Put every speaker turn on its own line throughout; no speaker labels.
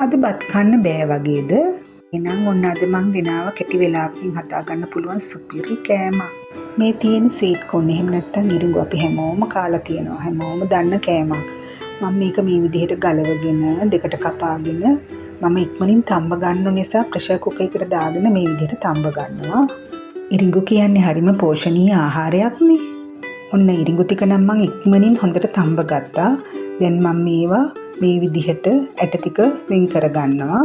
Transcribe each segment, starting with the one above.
අද බත් කන්න බෑ වගේද? එහෙනම් ඔන්න අද මං ගෙනාව කෙටි වෙලාවකින් හදා ගන්න පුළුවන් සුපිරි කෑමක්. මේ තියෙන ස්වීට් කෝන් එහෙම නැත්නම් ඉරිඟු අපි හැමෝම කාලා තියෙනවා. හැමෝම දන්න කෑමක්. මම මේක මේ විදිහට ගලවගෙන දෙකට කපාගෙන මම ඉක්මනින් තම්බ ගන්න නිසා ප්‍රෙෂර් කුකර් එකට දාගෙන මේ විදිහට තම්බ ගන්නවා. ඉරිඟු කියන්නේ හරිම පෝෂණීය ආහාරයක්නේ. ඔන්න ඉරිඟු ටික නම් මං ඉක්මනින් හොඳට තම්බ ගත්තා. දැන් මම මේවා මේ විදිහට ඇට ටික වෙන් කර ගන්නවා.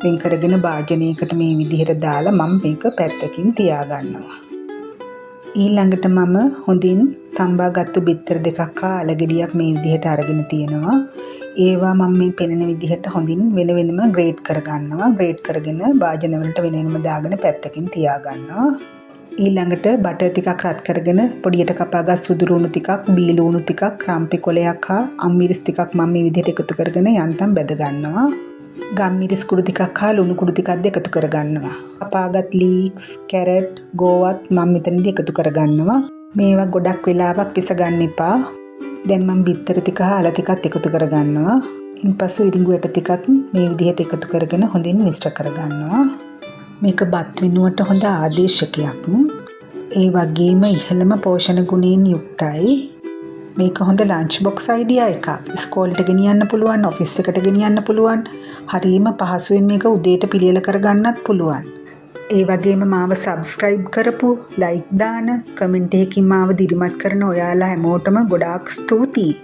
වෙන් කරගෙන භාජනයකට මේ විදිහට දාලා මම මේක පැත්තකින් තියා ගන්නවා. ඊළඟට මම හොඳින් තම්බාගත්තු බිත්තර දෙකක් හා අලගෙඩියක් මේ විදිහට අරගෙන තියෙනවා. ඒවා මම මේ පෙනෙන විදිහට හොඳින් වෙන වෙනම ග්‍රේට් කර ගන්නවා. ග්‍රේට් කරගෙන භාජන වලට වෙන වෙනම දාගෙන පැත්තකින් තියා ගන්නවා. ඊළඟට බටර් ටිකක් රත් කරගෙන පොඩියට කපාගත් සුදු ලුණු ටිකක්, බී ලුණු ටිකක්, ක්‍රම්පි කොලයක් හා අම්මිරිස් ටිකක් මම මේ විදිහට එකතු කරගෙන යන්තම් බෙද ගන්නවා. ගම්මිරිස් කුඩු ටිකක් හා ලුණු කුඩු ටිකක්ද එකතු කර ගන්නවා. කපාගත් ලීක්ස්, කැරට්, ගෝවත් මම මෙතනදී එකතු කර ගන්නවා. මේවා ගොඩක් වෙලාවක් පිස ගන්න එපා. දැන් මම බිත්තර ටික හා අල ටිකත් එකතු කර ගන්නවා. ඉන්පසු ඉරිඟු ඇට ටිකත් මේ විදිහට එකතු කරගෙන හොඳින් මිශ්‍ර කර ගන්නවා. මේක බත් වෙනුවට හොඳ ආදේශකයක්. ඒ වගේම ඉහළම පෝෂණ ගුණයෙන් යුක්තයි. මේක හොඳ ලන්ච් බොක්ස් අයිඩියා එකක්. ඉස්කෝලේට ගෙනියන්න පුළුවන්, ඔෆිස් එකට ගෙනියන්න පුළුවන්. හරිම පහසුවෙන් මේක උදේට පිළියෙල කරගන්නත් පුළුවන්. ඒ වගේම මාව සබ්ස්ක්‍රයිබ් කරපු, ලයික් දාන, කමෙන්ට් එකකින් මාව දිරිමත් කරන ඔයාලා හැමෝටම ගොඩාක් ස්තුතියි.